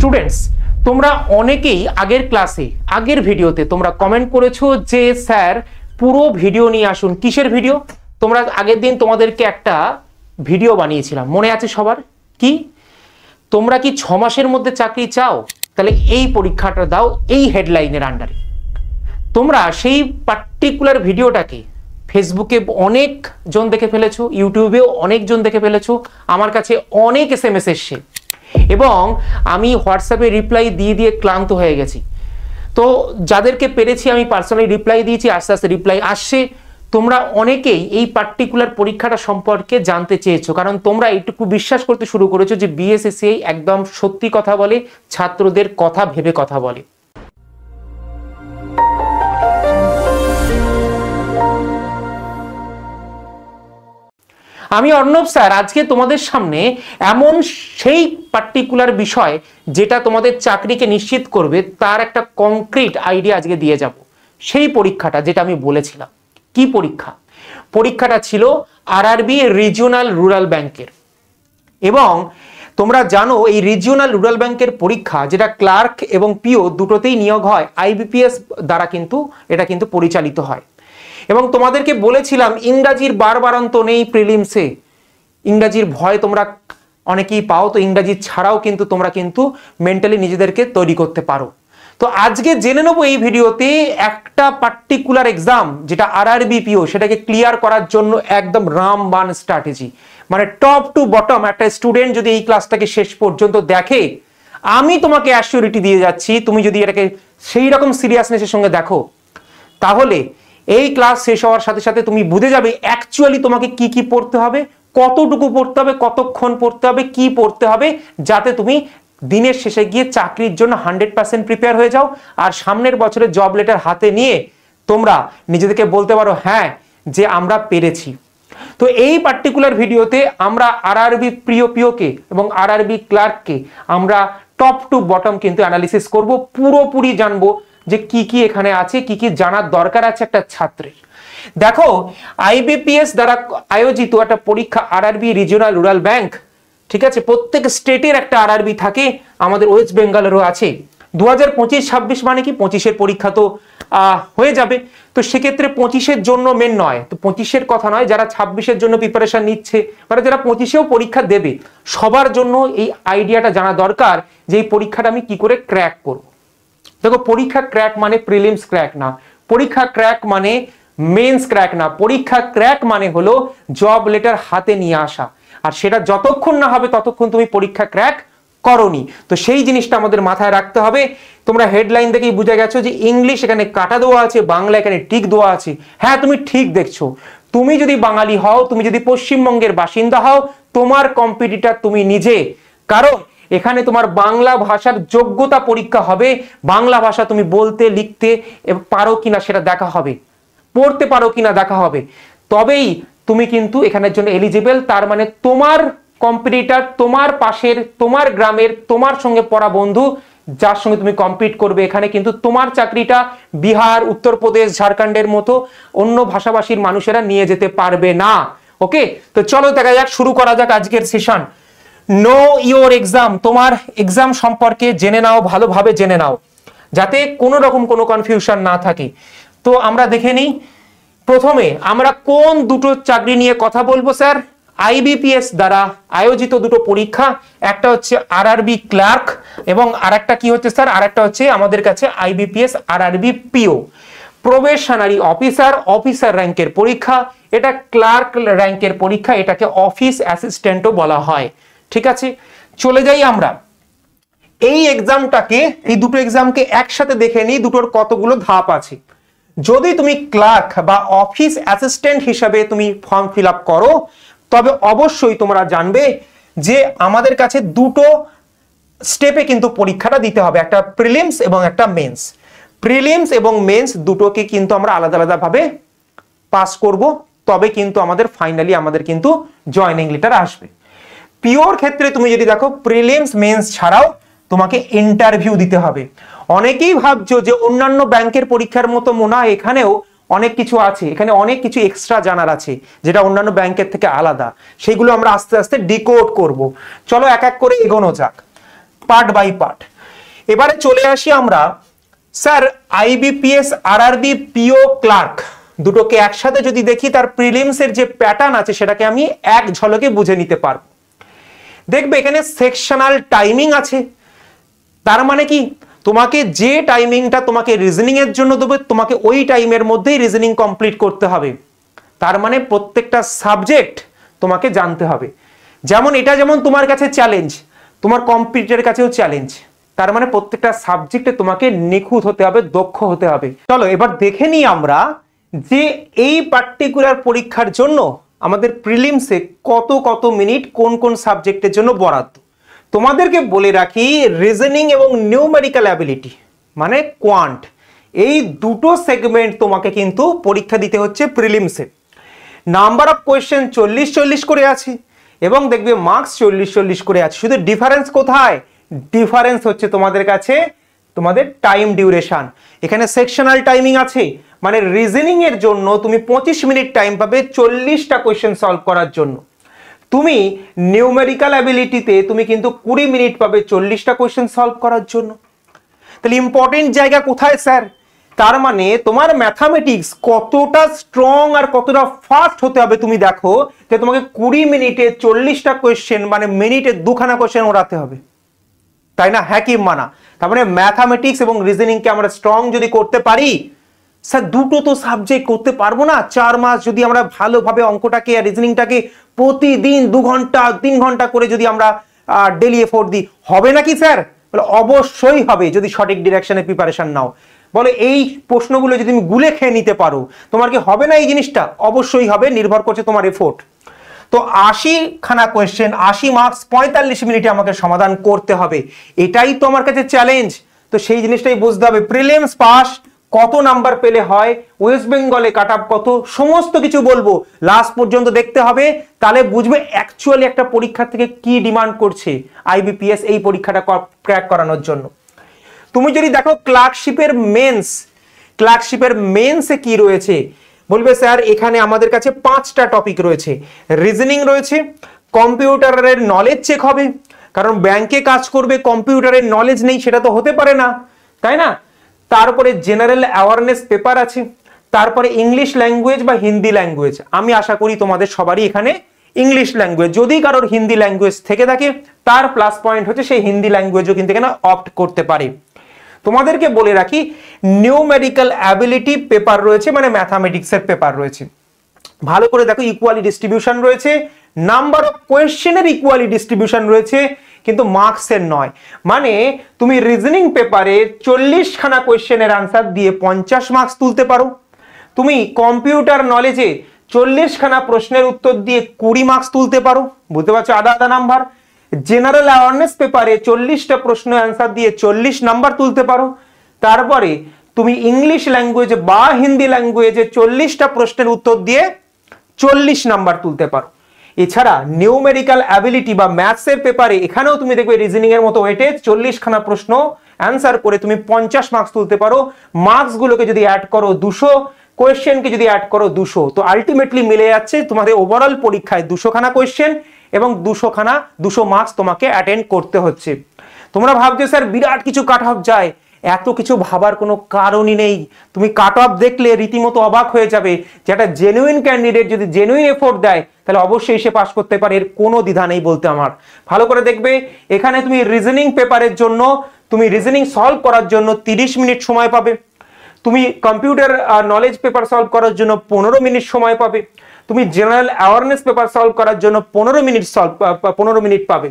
Students, তোমরা অনেকেই আগের ক্লাসে আগের ভিডিওতে তোমরা কমেন্ট করেছো যে স্যার পুরো ভিডিও নিয়ে আসুন। কিসের ভিডিও? তোমরা আগের দিন তোমাদেরকে একটা ভিডিও বানিয়েছিলাম, মনে আছে সবার? কি তোমরা কি 6 মাসের মধ্যে চাকরি চাও? তাহলে এই পরীক্ষাটা দাও এই হেডলাইনের আন্ডারে। তোমরা সেই পার্টিকুলার ভিডিওটাকে ফেসবুকে অনেক জন দেখে ফেলেছো, ইউটিউবেও অনেক জন দেখে ফেলেছো, আমার কাছে অনেক SMS এসছে এবং আমি হোয়াটসঅ্যাপে রিপ্লাই দিয়ে দিয়ে ক্লান্ত হয়ে গেছি। তো যাদেরকে পেরেছি আমি পার্সোনালি রিপ্লাই দিয়েছি, আস্তে আস্তে রিপ্লাই আসছে। তোমরা অনেকেই এই পার্টিকুলার পরীক্ষাটা সম্পর্কে জানতে চেয়েছো, কারণ তোমরা এইটুকু বিশ্বাস করতে শুরু করেছো যে বিএসএসসিআই একদম সত্যি কথা বলে, ছাত্রদের কথা ভেবে কথা বলে। আমি অর্ণব স্যার আজকে তোমাদের সামনে এমন সেই পার্টিকুলার বিষয় যেটা তোমাদের চাকরিকে নিশ্চিত করবে তার একটা কংক্রিট আইডিয়া আজকে দিয়ে যাব। সেই পরীক্ষাটা যেটা আমি বলেছিলাম, কি পরীক্ষা? পরীক্ষাটা ছিল আরআরবি রিজিওনাল রুরাল ব্যাংকের। এবং তোমরা জানো এই রিজিওনাল রুরাল ব্যাংকের পরীক্ষা যেটা ক্লার্ক এবং পিও দুটোতেই নিয়োগ হয় আইবিপিএস দ্বারা, কিন্তু এটা কিন্তু পরিচালিত হয়। এবং তোমাদেরকে বলেছিলাম ইংরাজির বারবারন্ত নেই প্রিলিমসে, ইংরাজির ভয় তোমরা অনেকেই পাও, তো ইংরাজি ছাড়াও কিন্তু তোমরা কিন্তু মেন্টালি নিজেদেরকে তৈরি করতে পারো। তো আজকে জেনে নেবো এই ভিডিওতে একটা পার্টিকুলার এক্সাম যেটা আরআরবি পিও, সেটাকে ক্লিয়ার করার জন্য একদম রামবান স্ট্র্যাটেজি, মানে টপ টু বটম। একটা স্টুডেন্ট যদি এই ক্লাসটাকে শেষ পর্যন্ত দেখে, আমি তোমাকে অ্যাসিউরিটি দিয়ে যাচ্ছি, তুমি যদি এটাকে সেই রকম সিরিয়াসনেসের সঙ্গে দেখো, তাহলে এই ক্লাস শেষ হওয়ার সাথে সাথে তুমি বুঝে যাবে অ্যাকচুয়ালি তোমাকে কি কি পড়তে হবে, কতটুকু পড়তে হবে, কতক্ষণ পড়তে হবে, কি পড়তে হবে, যাতে তুমি দিনের শেষে গিয়ে চাকরির জন্য 100% প্রিপেয়ার হয়ে যাও। আর সামনের বছরে জব লেটার হাতে নিয়ে তোমরা নিজেদেরকে বলতে পারো হ্যাঁ যে আমরা পেরেছি। তো এই পার্টিকুলার ভিডিওতে আমরা আরআরবি পিওকে এবং আরআরবি ক্লার্ককে আমরা টপ টু বটম কিন্তু অ্যানালিসিস করব, পুরোপুরি জানবো যে কি কি এখানে আছে, কি কি জানার দরকার আছে একটা ছাত্রের। দেখো আইবিপিএস দ্বারা আয়োজিত একটা পরীক্ষা আরআরবি রিজিওনাল রুরাল ব্যাংক, ঠিক আছে? প্রত্যেক স্টেটের একটা আরআরবি থাকে, আমাদের ওয়েস্ট বেঙ্গলেরও আছে। 2025-26 মানে কি 25-এর পরীক্ষা তো হয়ে যাবে, তো সেক্ষেত্রে 25-এর জন্য মেন নয়, তো 25-এর কথা নয়, যারা 26-এর জন্য প্রিপারেশন নিচ্ছে মানে যারা 25-এও পরীক্ষা দেবে, সবার জন্য এই আইডিয়াটা জানা দরকার যে এই পরীক্ষাটা আমি কি করে ক্র্যাক করব। দেখো পরীক্ষা ক্র্যাক মানে প্রিলিমস ক্র্যাক না, পরীক্ষা ক্র্যাক মানে মেন্স ক্র্যাক না, পরীক্ষা ক্র্যাক মানে হলো জব লেটার হাতে নিয়ে আসা। আর সেটা যতক্ষণ না হবে ততক্ষণ তুমি পরীক্ষা ক্র্যাক করনি। তো সেই জিনিসটা আমাদের মাথায় রাখতে হবে। তোমরা হেডলাইন দেখেই বুঝে গেছো যে ইংলিশ এখানে কাটা দেওয়া আছে, বাংলা এখানে টিক দেওয়া আছে। হ্যাঁ তুমি ঠিক দেখছো, তুমি যদি বাঙালি হও, তুমি যদি পশ্চিমবঙ্গের বাসিন্দা হও, তোমার কম্পিটিটর তুমি নিজে। কারণ এখানে তোমার বাংলা ভাষার যোগ্যতা পরীক্ষা হবে, বাংলা ভাষা তুমি বলতে লিখতে পারো কিনা সেটা দেখা হবে, পড়তে পারো কিনা দেখা হবে, তবেই তুমি কিন্তু এখানের জন্য এলিজিবল। তার মানে তোমার কম্পিটিটর, তোমার পাশের, তোমার গ্রামের, তোমার সঙ্গে পড়া বন্ধু যার সঙ্গে তুমি কম্পিট করবে, এখানে কিন্তু তোমার চাকরিটা বিহার, উত্তরপ্রদেশ, ঝাড়খণ্ডের মতো অন্য ভাষাভাষীর মানুষেরা নিয়ে যেতে পারবে না। ওকে, তো চলো দেখা যাক, শুরু করা যাক আজকের সেশন। নো ইওর এক্সাম, তোমার এক্সাম সম্পর্কে জেনে নাও, ভালোভাবে জেনে নাও, যাতে কোনো রকম কোনো কনফিউশন না থাকে। তো আমরা দেখে নিই প্রথমে আমরা কোন দুটো চাকরি নিয়ে কথা বলবো স্যার। আইবিপিএস দ্বারা আয়োজিত দুটো পরীক্ষা, একটা হচ্ছে আরআরবি ক্লার্ক এবং আরেকটা কি হচ্ছে স্যার, আরেকটা হচ্ছে আমাদের কাছে IBPS RRB PO, probationary officer, officer র্যাঙ্কের পরীক্ষা। এটা ক্লার্ক র্যাঙ্কের পরীক্ষা, এটাকে অফিস অ্যাসিস্ট্যান্টও বলা হয়। ঠিক আছে, চলে যাই আমরা এই এক্সামটাকে, এই দুটো এক্সামকে একসাথে দেখে নিই, দুটোর কতগুলো ধাপ আছে। যদি তুমি ক্লার্ক বা অফিস অ্যাসিস্ট্যান্ট হিসাবে তুমি ফর্ম ফিল আপ করো, তবে অবশ্যই তোমরা জানবে যে আমাদের কাছে দুটো স্টেপে কিন্তু পরীক্ষাটা দিতে হবে, একটা প্রিলিমস এবং একটা মেন্স। প্রিলিমস এবং মেন্স দুটোকে কিন্তু আমরা আলাদা আলাদা ভাবে পাস করব, তবে কিন্তু আমাদের ফাইনালি আমাদের কিন্তু জয়েনিং লেটার আসবে। পিওর ক্ষেত্রে তুমি যদি দেখো প্রিলিমস মেন্স ছাড়াও তোমাকে ইন্টারভিউ দিতে হবে। অনেকেই ভাবছো যে অন্যান্য ব্যাংকের পরীক্ষার মতো মনে হয় এখানেও অনেক কিছু আছে, এখানে অনেক কিছু এক্সট্রা জানার আছে যেটা অন্যান্য ব্যাংকের থেকে আলাদা, সেগুলো আমরা আস্তে আস্তে ডিকোড করব। চলো এক এক করে এগোনো যাক, পার্ট বাই পার্ট। এবারে চলে আসি আমরা sir IBPS RRB PO clerk দুটোকে একসাথে যদি দেখি তার প্রিলিমস এর যে প্যাটার্ন আছে সেটাকে আমি এক ঝলকে বুঝে নিতে পারবো। দেখবে এখানে সেকশনাল টাইমিং আছে, তার মানে কি তোমাকে যে টাইমিংটা তোমাকে রিজনিং এর জন্য দেবে তোমাকে ওই টাইমের মধ্যেই রিজনিং কমপ্লিট করতে হবে। তার মানে প্রত্যেকটা সাবজেক্ট তোমাকে জানতে হবে। যেমন এটা যেমন তোমার কাছে চ্যালেঞ্জ, তোমার কম্পিটিটরের কাছেও চ্যালেঞ্জ। তার মানে প্রত্যেকটা সাবজেক্টে তোমাকে নিখুঁত হতে হবে, দক্ষ হতে হবে। চলো এবার দেখে নিই আমরা যে এই পার্টিকুলার পরীক্ষার জন্য আমাদের প্রিলিমসে কত কত মিনিট কোন কোন সাবজেক্টের জন্য বরাদ্দ। তোমাদেরকে বলে রাখি রিজনিং এবং নিউমেরিক্যাল অ্যাবিলিটি মানে কোয়ান্ট, এই দুটো সেগমেন্ট তোমাকে কিন্তু পরীক্ষা দিতে হচ্ছে প্রিলিমসে। নাম্বার অফ কোয়েশ্চেন 40-40 করে আছে এবং দেখবে মার্কস 40-40 করে আছে। শুধু ডিফারেন্স কোথায়? ডিফারেন্স হচ্ছে তোমাদের কাছে তোমাদের টাইম ডিউরেশন। এখানে সেকশনাল টাইমিং আছে, মানে রিজনিং এর জন্য তুমি 25 মিনিট টাইম পাবে 40টা কোয়েশ্চেন সলভ করার জন্য। তুমি নিউমেরিক্যাল অ্যাবিলিটিতে তুমি কিন্তু 20 মিনিট পাবে 40টা কোয়েশ্চেন সলভ করার জন্য। তাহলে ইম্পর্টেন্ট জায়গা কোথায় স্যার? তার মানে তোমার ম্যাথামেটিক্স কতটা স্ট্রং আর কতটা ফাস্ট হতে হবে তুমি দেখো যে তোমাকে 20 মিনিটে 40টা কোয়েশ্চেন মানে মিনিটে 2খানা কোয়েশ্চেন ওড়াতে হবে, তাই না? হ্যাঁ কি মানা? তার মানে ম্যাথামেটিক্স এবং রিজনিং কে আমরা স্ট্রং যদি করতে পারি, স্যার দুটো তো সাবজেক্ট করতে পারবো না? 4 মাস যদি আমরা ভালোভাবে অঙ্কটাকে আর রিজনিংটাকে প্রতিদিন 2 ঘন্টা 3 ঘন্টা করে যদি আমরা ডেলি এফোর্ট দিই, হবে নাকি স্যার? বলে অবশ্যই হবে যদি সঠিক ডিরেকশনে প্রিপারেশন নাও। বলে এই প্রশ্নগুলো যদি তুমি গুলে খেয়ে নিতে পারো তোমার কি হবে না এই জিনিসটা? অবশ্যই হবে, নির্ভর করছে তোমার এফোর্ট। তো 80খানা কোয়েশ্চেন 80 মার্কস 45 মিনিটে আমাকে সমাধান করতে হবে, এটাই তো আমার কাছে চ্যালেঞ্জ। তো সেই জিনিসটাই বুঝতে হবে। প্রিলিমস পাস কত নাম্বার পেলে হয়, ওয়েস্ট বেঙ্গলে কাট অফ কত, সমস্ত কিছু বলবো, লাস্ট পর্যন্ত দেখতে হবে, তাহলে বুঝবে অ্যাকচুয়ালি একটা পরীক্ষা থেকে কি ডিমান্ড করছে আইবিপিএস এই পরীক্ষাটা ক্র্যাক করানোর জন্য। তুমি যদি দেখো ক্লার্কশিপের মেন্সে কি রয়েছে, বলবে স্যার এখানে আমাদের কাছে 5টা টপিক রয়েছে। রিজনিং রয়েছে, কম্পিউটারের নলেজ চেক হবে, কারণ ব্যাংকে কাজ করবে কম্পিউটারের নলেজ নেই সেটা তো হতে পারে না, তাই না? তারপরে জেনারেল অ্যাওয়ারনেস পেপার আছে, তারপরে ইংলিশ ল্যাঙ্গুয়েজ বা হিন্দি ল্যাঙ্গুয়েজ। আমি আশা করি তোমাদের সবারই এখানে ইংলিশ ল্যাঙ্গুয়েজ, যদি কারোর হিন্দি ল্যাঙ্গুয়েজ থেকে থাকে তার প্লাস পয়েন্ট হচ্ছে সেই হিন্দি ল্যাঙ্গুয়েজও কিন্তু এখানে অপ্ট করতে পারে। তোমাদেরকে বলে রাখি নিউমেরিক্যাল অ্যাবিলিটি পেপার রয়েছে, মানে ম্যাথামেটিক্সের পেপার রয়েছে। ভালো করে দেখো ইকুয়ালি ডিস্ট্রিবিউশন রয়েছে, নাম্বার অফ কোয়েশ্চেনের ইকুয়ালি ডিস্ট্রিবিউশন রয়েছে, কিন্তু মার্কসের নয়। মানে তুমি রিজনিং পেপারে 40খানা কোয়েশ্চেনের আনসার দিয়ে 50 মার্কস তুলতে পারো, তুমি কম্পিউটার নলেজে 40খানা প্রশ্নের উত্তর দিয়ে 20 মার্কস তুলতে পারো, বুঝতে পারছো? আধা আধা নাম্বার। জেনারেল অ্যাওয়ারনেস পেপারে 40টা প্রশ্ন অ্যান্সার দিয়ে 40 নাম্বার তুলতে পারো। তারপরে তুমি ইংলিশ ল্যাঙ্গুয়েজে বা হিন্দি ল্যাঙ্গুয়েজে 40টা প্রশ্নের উত্তর দিয়ে 40 নাম্বার তুলতে পারো। এছাড়া নিউমেরিক্যাল অ্যাবিলিটি বা ম্যাথসের পেপারে এখানেও তুমি দেখবে রিজনিং এর মতো ওয়েটেজ 40খানা প্রশ্ন অ্যান্সার করে তুমি 50 মার্কস তুলতে পারো। মার্কস গুলোকে যদি অ্যাড করো 200, কোয়েশ্চেনকে যদি অ্যাড করো 200, তো আলটিমেটলি মিলে যাচ্ছে তোমাদের ওভারঅল পরীক্ষায় 200খানা কোয়েশ্চেন এবং 200 মার্কস তোমাকে অ্যাটেন্ড করতে হচ্ছে। তোমরা ভাবছো স্যার বিরাট কিছু কাট অফ যায়, এত কিছু ভাবার কোনো কারণই নেই। তুমি কাট অফ দেখলে রীতিমতো অবাক হয়ে যাবে যে একটা জেনুইন ক্যান্ডিডেট যদি জেনুইন এফোর্ট দেয় তাহলে অবশ্যই সে পাস করতে পারে, এর কোনো দ্বিধা নেই বলতে আমার। ভালো করে দেখবে এখানে তুমি রিজনিং পেপারের জন্য তুমি রিজনিং সলভ করার জন্য 30 মিনিট সময় পাবে, তুমি কম্পিউটার নলেজ পেপার সলভ করার জন্য 15 মিনিট সময় পাবে, তুমি জেনারেল অ্যাওয়ারনেস পেপার সলভ করার জন্য 15 মিনিট পাবে।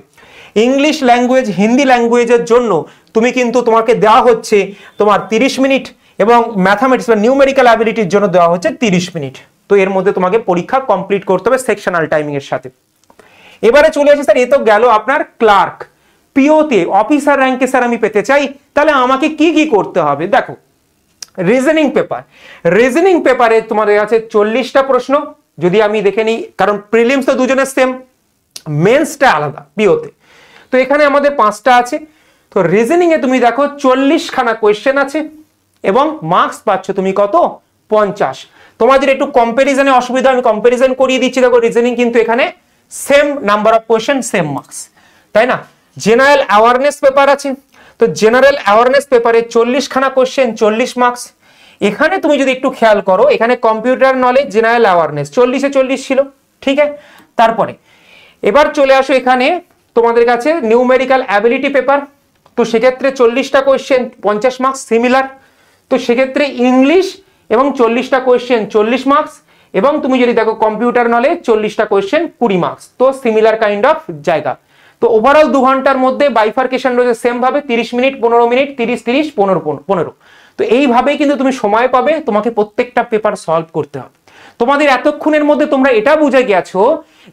ইংলিশ ল্যাঙ্গুয়েজ হিন্দি ল্যাঙ্গুয়েজের জন্য তুমি কিন্তু তোমাকে দেওয়া হচ্ছে তোমার 30 মিনিট এবং ম্যাথামেটিক্স বা নিউমেরিক্যাল অ্যাবিলিটির জন্য দেওয়া হচ্ছে 30 মিনিট। তো এর মধ্যে তোমাকে পরীক্ষা কমপ্লিট করতে হবে সেকশনাল টাইমিং এর সাথে। এবারে চলে আসি স্যার, এ তো গেল আপনার ক্লার্ক। পিওতে অফিসার র্যাঙ্কে স্যার আমি পেতে চাই, তাহলে আমাকে কি কি করতে হবে? দেখো রিজনিং পেপারে তোমাদের আছে 40টা প্রশ্ন, যদি আমি দেখে নিই, কারণ প্রিলিমস তো দুজনের সেম, মেন্সটা আলাদা পিওতে। তো এখানে আমাদের 5টা আছে। তো রিজনিং এ তুমি দেখো 40খানা কোয়েশ্চেন আছে এবং মার্কস পাচ্ছ তুমি কত? 50। তোমাদের একটু কম্পারিজনে অসুবিধা, আমি কম্পারিজন করিয়ে দিচ্ছি। দেখো রিজনিং কিন্তু এখানে same number of question same marks, তাই না? জেনারেল অ্যাওয়ারনেস পেপার আছে, তো জেনারেল অ্যাওয়ারনেস পেপারে 40 খানা কোশ্চেন, 40 মার্কস। এখানে তুমি যদি একটু খেয়াল করো, এখানে কম্পিউটার নলেজ, জেনারেল অ্যাওয়ারনেস 40-এ 40 ছিল, ঠিক আছে। তারপরে এবার চলে আসো এখানে তোমাদের কাছে নিউমেরিক্যাল অ্যাবিলিটি পেপার। তো সেক্ষেত্রে 40টা কোয়েশ্চেন 50 মার্কস সিমিলার। তো সেক্ষেত্রে ইংলিশ এবং 40টা কোয়েশ্চেন 40 মার্কস, এবং তুমি যদি দেখো কম্পিউটার নলেজ 40টা কোয়েশ্চেন 20 মার্কস। তো সিমিলার কাইন্ড অফ জায়গা। তো ওভারঅল 2 ঘন্টার মধ্যে বাইফার্কেশন রয়েছে সেম ভাবে 30 মিনিট 15 মিনিট 30 30 15 15। তো এইভাবেই কিন্তু তুমি সময় পাবে, তোমাকে প্রত্যেকটা পেপার সলভ করতে হবে। তোমাদের এতক্ষণের মধ্যে তোমরা এটা বুঝে গেছো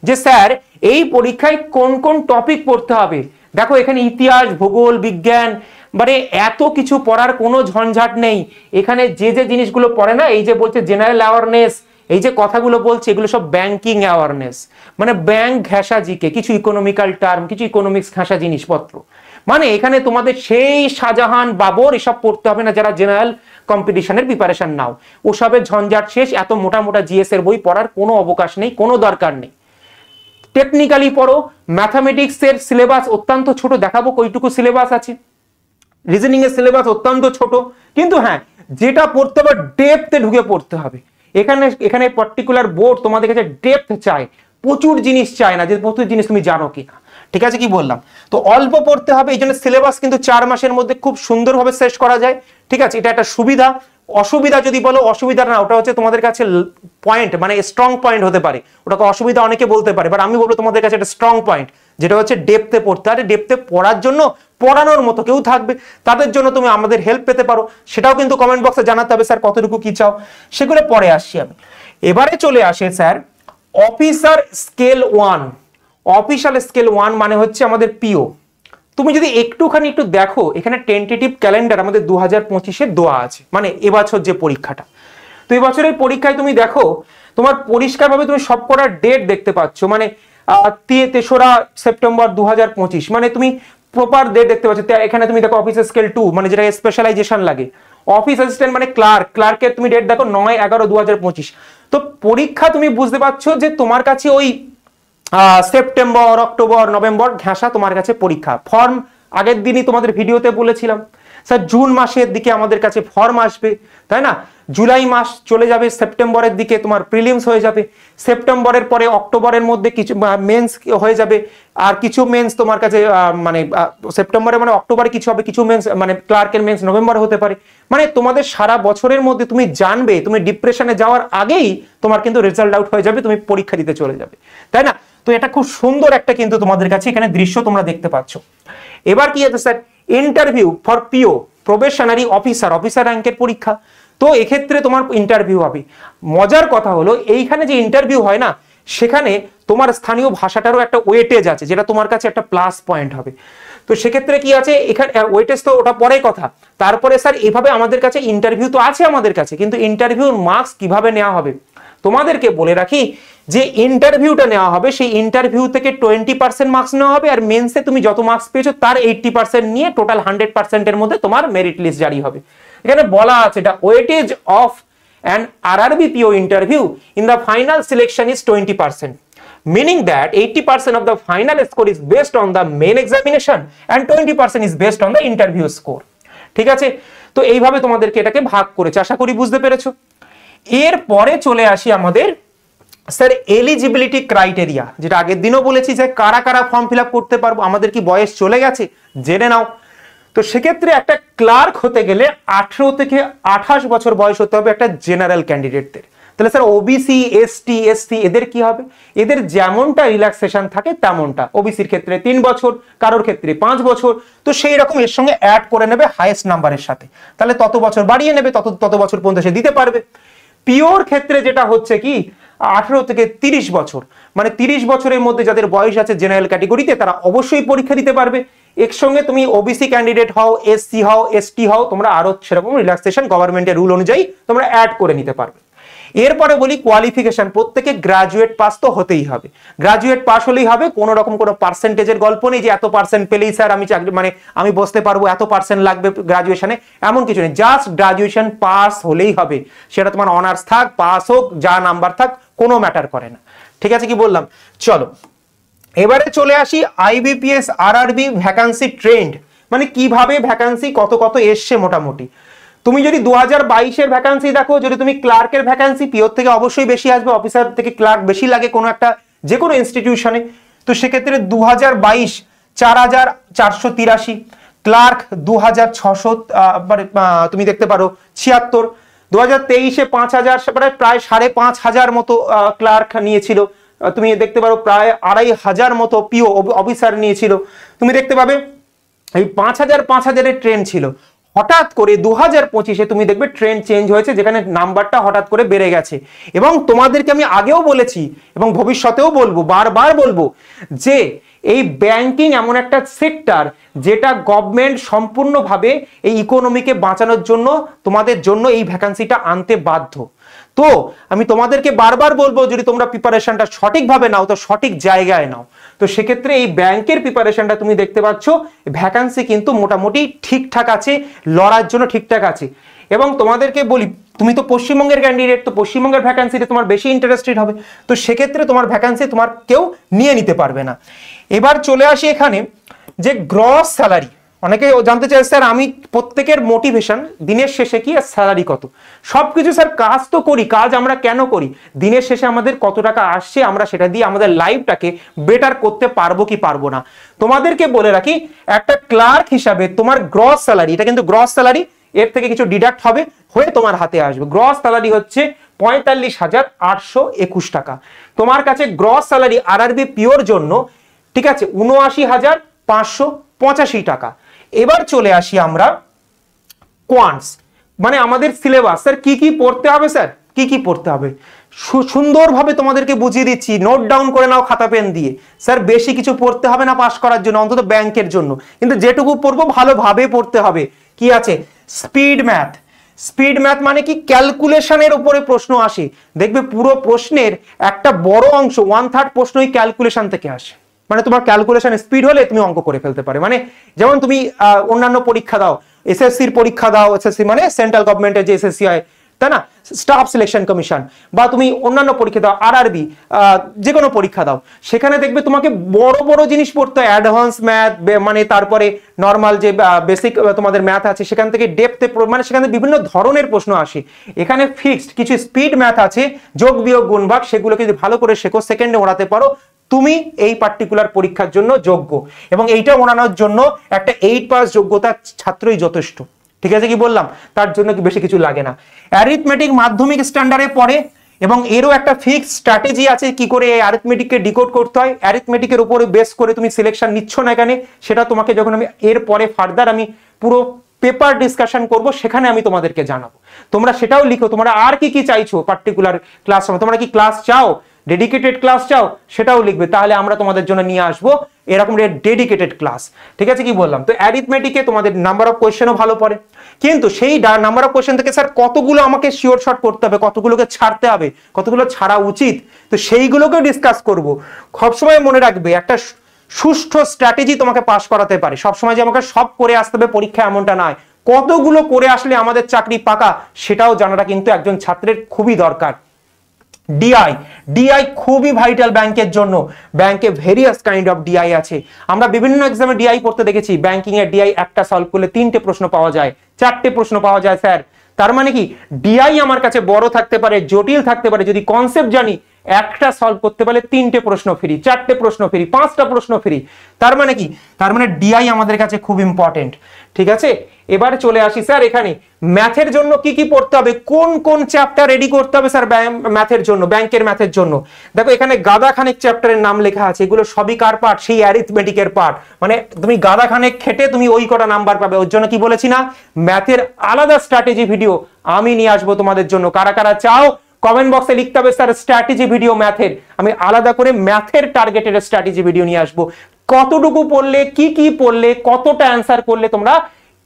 যে স্যার এই পরীক্ষায় কোন কোন টপিক পড়তে হবে। দেখো এখানে ইতিহাস, ভূগোল, বিজ্ঞান, মানে এত কিছু পড়ার কোনো ঝঞ্ঝাট নেই। এখানে যে যে জিনিসগুলো পড়ে না, এই যে বলছে জেনারেল অ্যাওয়ারনেস, এই যে কথাগুলো বলছে এগুলো সব ব্যাংকিং অ্যাওয়ারনেস, মানে ব্যাংক ঘেঁষা জিকে, কিছু ইকোনমিক্যাল টার্ম, কিছু ইকোনমিক্স ঘেঁষা জিনিসপত্র। মানে এখানে তোমাদের সেই শাহজাহান বাবর এসব পড়তে হবে না যারা জেনারেল কম্পিটিশনের প্রিপারেশন নাও। ওসবের ঝঞ্ঝাট শেষ। এত মোটা মোটা জিএস এর বই পড়ার কোনো অবকাশ নেই, কোনো দরকার নেই। টেকনিক্যালি পড়ো। ম্যাথামেটিক্স এর সিলেবাস অত্যন্ত ছোট, দেখাবো কইটুকু সিলেবাস আছে। রিজনিং এর সিলেবাস অত্যন্ত ছোট, কিন্তু হ্যাঁ যেটা পড়তে হবে ডেপথে ঢুকে পড়তে হবে। এখানে পার্টিকুলার বোর্ড তোমাদের কাছে ডেপথ চায়, প্রচুর জিনিস চায় না যে প্রচুর জিনিস তুমি জানো কিনা। ঠিক আছে, কি বললাম? তো অল্প পড়তে হবে, এই জন্য সিলেবাস কিন্তু 4 মাসের মধ্যে খুব সুন্দরভাবে শেষ করা যায়। ঠিক আছে, এটা একটা সুবিধা। অসুবিধা যদি বলো, অসুবিধা না, ওটা হচ্ছে তোমাদের কাছে পয়েন্ট, মানে স্ট্রং পয়েন্ট হতে পারে। ওটাকে অসুবিধা অনেকে বলতে পারে, বাট আমি বলবো তোমাদের কাছে একটা স্ট্রং পয়েন্ট, যেটা হচ্ছে ডেপথে পড়তে। আর ডেপথে পড়ার জন্য পড়ানোর মতো কেউ থাকবে, তাদের জন্য তুমি আমাদের হেল্প পেতে পারো। সেটাও কিন্তু কমেন্ট বক্সে জানাতে হবে স্যার কতটুকু কি চাও, সেগুলো পরে আসছি আমি। এবারে চলে আসে sir officer scale 1। Official scale 1 মানে হচ্ছে আমাদের পিও। তুমি যদি একটুখানি একটু দেখো, এখানে টেন্টেটিভ ক্যালেন্ডার আমাদের 2025-এর দেওয়া আছে, মানে এবছর যে পরীক্ষাটা। তো এবছরের পরীক্ষায় তুমি দেখো, তোমার পরিষ্কারভাবে তুমি সব কটার ডেট দেখতে পাচ্ছ, মানে 3রা সেপ্টেম্বর 2025, মানে তুমি প্রপার ডেট দেখতে পাচ্ছ। এখানে তুমি দেখো অফিসার স্কেল 2, মানে যেটা স্পেশালাইজেশন লাগে। অফিস অ্যাসিস্ট্যান্ট মানে ক্লার্কের তুমি ডেট দেখো 9/11/2025। তো পরীক্ষা তুমি বুঝতে পারছো যে তোমার কাছে ওই সেপ্টেম্বর, অক্টোবর, নভেম্বর ঘেঁষা তোমার কাছে পরীক্ষা। ফর্ম আগের দিনই তোমাদের ভিডিওতে বলেছিলাম স্যার জুন মাসের দিকে আমাদের কাছে ফর্ম আসবে, তাই না? জুলাই মাস চলে যাবে, সেপ্টেম্বরের দিকে তোমার প্রিলিমস হয়ে যাবে। সেপ্টেম্বরের পরে অক্টোবরের মধ্যে কিছু মেন্স হয়ে যাবে, আর কিছু মেন্স তোমার কাছে মানে সেপ্টেম্বরে মানে অক্টোবরে কিছু হবে, কিছু মেন্স মানে ক্লার্কের মেন্স নভেম্বরে হতে পারে। মানে তোমাদের সারা বছরের মধ্যে তুমি জানবে, তুমি ডিপ্রেশনে যাওয়ার আগেই তোমার কিন্তু রেজাল্ট আউট হয়ে যাবে, তুমি পরীক্ষা দিতে চলে যাবে, তাই না? তো এটা খুব সুন্দর একটা কিন্তু তোমাদের কাছে এখানে দৃশ্য তোমরা দেখতে পাচ্ছ। এবার কি আছে sir, interview for PO, probationary officer, officer র্যাঙ্কের পরীক্ষা। তো এক্ষেত্রে তোমার ইন্টারভিউ হবে। মজার কথা হলো এইখানে যে ইন্টারভিউ হয় না, সেখানে তোমার স্থানীয় ভাষাটারও একটা ওয়েটেজ আছে, যেটা তোমার কাছে একটা প্লাস পয়েন্ট হবে। তো সেক্ষেত্রে কি আছে, এখানে ওয়েটেজ তো ওটা পরে কথা। তারপরে স্যার এভাবে আমাদের কাছে ইন্টারভিউ তো আছে আমাদের কাছে, কিন্তু ইন্টারভিউর মার্কস কিভাবে নেওয়া হবে তোমাদেরকে বলে রাখি যে ইন্টারভিউটা নেওয়া হবে, সেই ইন্টারভিউ থেকে 20% মার্কস নেওয়া হবে, আর মেন্সে তুমি যত মার্কস পেয়েছো তার 80% নিয়ে টোটাল 100%-এর মধ্যে তোমার মেরিট লিস্ট জারি হবে। এখানে বলা আছে এটা weightage of an RRB PO interview in the final selection is 20%, meaning that 80% of the final score is based on the main examination and 20% is based on the interview score। ঠিক আছে, তো এইভাবে তোমাদেরকে এটাকে ভাগ করেছে, আশা করি বুঝতে পেরেছো। এর পরে চলে আসি আমাদের স্যার এলিজিবিলিটি ক্রাইটেরিয়া, যেটা আগের দিনও বলেছি যে কারা কারা ফর্ম ফিল আপ করতে পারবো। আমাদের কি বয়স চলে গেছে জেনে নাও। তো সেক্ষেত্রে একটা ক্লার্ক হতে গেলে 18 থেকে 28 বছর বয়স হতে হবে একটা জেনারেল ক্যান্ডিডেটদের। তাহলে স্যার ওবিসি, এসটি, এসসি এদের কি হবে? এদের যেমনটা রিল্যাক্সেশন থাকে তেমনটা। ওবিসির ক্ষেত্রে 3 বছর, কারোর ক্ষেত্রে 5 বছর। তো সেই রকম এর সঙ্গে অ্যাড করে নেবে হাইয়েস্ট নাম্বারের সাথে, তাহলে তত বছর বাড়িয়ে নেবে, তত বছর পর্যন্ত সে দিতে পারবে। পিওর ক্ষেত্রে যেটা হচ্ছে কি 18 থেকে 30 বছর, মানে 30 বছরের মধ্যে যাদের বয়স আছে জেনারেল ক্যাটেগরিতে তারা অবশ্যই পরীক্ষা দিতে পারবে। এর সঙ্গে তুমি ওবিসি ক্যান্ডিডেট হও, এসসি হও, এসটি হও, তোমরা আরো সেরকম রিল্যাক্সেশন গভর্নমেন্টের রুল অনুযায়ী তোমরা অ্যাড করে নিতে পারবে। এরপরে বলি কোয়ালিফিকেশন, প্রত্যেকে গ্রাজুয়েট পাস তো হতেই হবে। গ্রাজুয়েট পাস হলেই হবে, কোনো রকম কোনো পার্সেন্টেজের গল্প নেই যে এত পার্সেন্ট পেলেই স্যার আমি চাকরি মানে আমি বসতে পারবো, এত পার্সেন্ট লাগবে গ্রাজুয়েশনে, এমন কিছু নেই। জাস্ট গ্রাজুয়েশন পাস হলেই হবে, সেটা তোমার অনার্স থাক, পাস হোক, যা নাম্বার থাক, কোনো ম্যাটার করে না। ঠিক আছে, কি বললাম? চলো এবারে চলে আসি IBPS RRB ভ্যাকান্সি ট্রেন্ড, মানে কিভাবে ভ্যাকান্সি কত কত এসছে মোটামুটি। তুমি যদি 2022-এর ভ্যাকান্সি দেখো, যদি তুমি ক্লার্কের ভ্যাকান্সি, পিওর থেকে অবশ্যই বেশি আসবে, অফিসার থেকে ক্লার্ক বেশি লাগে কোনো একটা যে কোনো ইনস্টিটিউশনে, তো সেক্ষেত্রে 2022 4483, ক্লার্ক 2600, তুমি দেখতে পারো 76। 2023-এ 5000, প্রায় 5500 মতো ক্লার্ক নিয়েছিল, তুমি দেখতে পারো প্রায় 2500 মতো পিও অফিসার নিয়েছিল। তুমি দেখতে পাবে এই 5000-5000-এর ট্রেন্ড ছিল। হঠাৎ করে 2025-এ তুমি দেখবে ট্রেন্ড চেঞ্জ হয়েছে, যেখানে নাম্বারটা হঠাৎ করে বেড়ে গেছে। এবং তোমাদেরকে আমি আগেও বলেছি এবং ভবিষ্যতেও বলবো, বারবার বলবো, যে এই ব্যাংকিং এমন একটা সেক্টর যেটা গভর্নমেন্ট সম্পূর্ণভাবে এই ইকোনমিকে বাঁচানোর জন্য তোমাদের জন্য এই ভ্যাকান্সিটা আনতে বাধ্য। তো আমি তোমাদেরকে বারবার বলবো, যদি তোমরা প্রিপারেশনটা সঠিকভাবে নাও তো সঠিক জায়গায় নাও। তো সেক্ষেত্রে এই ব্যাংকের প্রিপারেশনটা তুমি দেখতে পাচ্ছ, ভ্যাকান্সি কিন্তু মোটামুটি ঠিকঠাক আছে, লড়ার জন্য ঠিকঠাক আছে। এবং তোমাদেরকে বলি, তুমি তো পশ্চিমবঙ্গের ক্যান্ডিডেট, তো পশ্চিমবঙ্গের ভ্যাকান্সিতে তোমার বেশি ইন্টারেস্টেড হবে, তো সেক্ষেত্রে তোমার ভ্যাকান্সি তোমার কেউ নিয়ে নিতে পারবে না। এবার চলে আসি এখানে যে গ্রস স্যালারি। অনেকে জানতে চাই স্যার আমি প্রত্যেকের মোটিভেশন দিনের শেষে কি আর স্যালারি কত, সবকিছু স্যার কাজ তো করি, কাজ আমরা কেন করি, দিনের শেষে আমাদের কত টাকা আসছে, আমরা সেটা দিয়ে আমাদের লাইফটাকে বেটার করতে পারবো কি পারবো না। তোমাদেরকে বলে রাখি, একটা ক্লার্ক হিসাবে তোমার গ্রস স্যালারি, এটা কিন্তু গ্রস স্যালারি, এর থেকে কিছু ডিডাক্ট হবে হয়ে তোমার হাতে আসবে। গ্রস স্যালারি হচ্ছে 45,821 টাকা। তোমার কাছে গ্রস স্যালারি আরআরবি পিওর জন্য, ঠিক আছে, 79,585 টাকা। এবার চলে আসি আমরা কোয়ান্টস, মানে আমাদের সিলেবাস, স্যার কি কি পড়তে হবে, স্যার কি কি পড়তে হবে সুন্দরভাবে তোমাদেরকে বুঝিয়ে দিচ্ছি, নোট ডাউন করে নাও খাতা পেন দিয়ে। স্যার বেশি কিছু পড়তে হবে না পাস করার জন্য, অন্তত ব্যাংকের জন্য, কিন্তু যেটুকু পড়বো ভালোভাবে পড়তে হবে। কি আছে? Speed math. স্পিড ম্যাথ মানে কি? ক্যালকুলেশনের উপরে প্রশ্ন আসে, দেখবে পুরো প্রশ্নের একটা বড় অংশ 1/3 প্রশ্নই ক্যালকুলেশন থেকে আসে। মানে তোমার ক্যালকুলেশন স্পিড হলে তুমি অঙ্ক করে ফেলতে পারে। মানে যেমন তুমি অন্যান্য পরীক্ষা দাও, এসএসসির পরীক্ষা দাও, এসএসসি মানে সেন্ট্রাল গভর্নমেন্টের যে এসএসসি হয়, তাই না, স্টাফ সিলেকশন কমিশন, বা তুমি অন্যান্য পরীক্ষা দাও, আরআরবি, যে কোনো পরীক্ষা দাও, সেখানে দেখবে তোমাকে বড় বড় জিনিস পড়তে হয়, অ্যাডভান্স ম্যাথ, মানে তারপরে নর্মাল যে বেসিক তোমাদের ম্যাথ আছে সেখান থেকে ডেপথে, মানে সেখানে বিভিন্ন ধরনের প্রশ্ন আসে। এখানে ফিক্সড কিছু স্পিড ম্যাথ আছে, যোগ বিয়োগ গুণ ভাগ, সেগুলোকে যদি ভালো করে শেখো, সেকেন্ডে ওড়াতে পারো, তুমি এই পার্টিকুলার পরীক্ষার জন্য যোগ্য। এবং এইটা ওড়ানোর জন্য একটা 8 পাস যোগ্যতার ছাত্রই যথেষ্ট। ঠিক আছে কি বললাম? তার জন্য কি বেশি কিছু লাগে না। অ্যারিথমেটিক মাধ্যমিক স্ট্যান্ডার্ডে পড়ে এবং এরও একটা ফিক্স স্ট্র্যাটেজি আছে কি করে এই অ্যারিথমেটিককে ডিকোড করতে হয়। অ্যারিথমেটিকের উপরে বেস করে তুমি সিলেকশন নিচ্ছ না এখানে, সেটা তোমাকে যখন আমি এর পরে ফার্দার আমি পুরো পেপার ডিসকাশন করব সেখানে আমি তোমাদেরকে জানাবো। তোমরা সেটাও লিখো, তোমরা আর কি কি চাইছো পার্টিকুলার ক্লাস, তোমরা কি ক্লাস চাও, ডেডিকেটেড ক্লাস চাও, সেটাও লিখবে, তাহলে আমরা তোমাদের জন্য নিয়ে আসবো এরকম ডেডিকেটেড ক্লাস। ঠিক আছে কি বললাম? তো অ্যারিথমেটিকে তোমাদের নাম্বার অফ কোয়েশ্চেনও ভালো পড়ে, কিন্তু সেই নাম্বার অফ কোয়েশ্চেন থেকে স্যার কতগুলো আমাকে শিওর শর্ট করতে হবে, কতগুলোকে ছাড়তে হবে, কতগুলো ছাড়া উচিত, তো সেইগুলোকেও ডিসকাস করব। সবসময় মনে রাখবে, একটা সুষ্ঠু স্ট্র্যাটেজি তোমাকে পাস করাতে পারে। সবসময় যে আমাকে সব করে আসতে হবে পরীক্ষা এমনটা নয়, কতগুলো করে আসলে আমাদের চাকরি পাকা সেটাও জানাটা কিন্তু একজন ছাত্রের খুবই দরকার। ডিআই খুবই ভাইটাল ব্যাংকের জন্য। ব্যাংকে ভেরিয়াস কাইন্ড অফ ডিআই আছে, আমরা বিভিন্ন এক্সামে ডিআই পড়তে দেখেছি। ব্যাংকিং এর ডিআই একটা সলভ করলে 3টে প্রশ্ন পাওয়া যায়, 4টে প্রশ্ন পাওয়া যায় স্যার। তার মানে কি ডিআই আমার কাছে বড় থাকতে পারে, জটিল থাকতে পারে, যদি কনসেপ্ট জানি একটা সলভ করতে পারলে 3টে প্রশ্ন ফ্রি, 4টে প্রশ্ন ফ্রি, 5টা প্রশ্ন ফ্রি। তার মানে কি? তার মানে ডিআই আমাদের কাছে খুব ইম্পর্টেন্ট। ঠিক আছে, এবার চলে আসি স্যার এখানে ম্যাথের জন্য কি কি পড়তে হবে, কোন কোন চ্যাপ্টার রেডি করতে হবে স্যার ম্যাথের জন্য, ব্যাংকের ম্যাথের জন্য। দেখো এখানে গাদাখানেক চ্যাপ্টারের নাম লেখা আছে, এগুলো সবই কার পার্ট? সেই অ্যারিথমেটিকের পার্ট। মানে তুমি গাদাখানেক খেটে তুমি ওই কটা নাম্বার পাবে। ওর জন্য কি বলেছি না, ম্যাথের আলাদা স্ট্র্যাটেজি ভিডিও আমি নিয়ে আসবো তোমাদের জন্য। কারা কারা চাও কমেন্ট বক্সে লিখতে হবে স্যার স্ট্র্যাটেজি ভিডিও ম্যাথের। আমি আলাদা করে ম্যাথের টার্গেটেড স্ট্র্যাটেজি ভিডিও নিয়ে আসবো। কতটুকু পড়লে, কি কি পড়লে, কতটা অ্যান্সার করলে তোমরা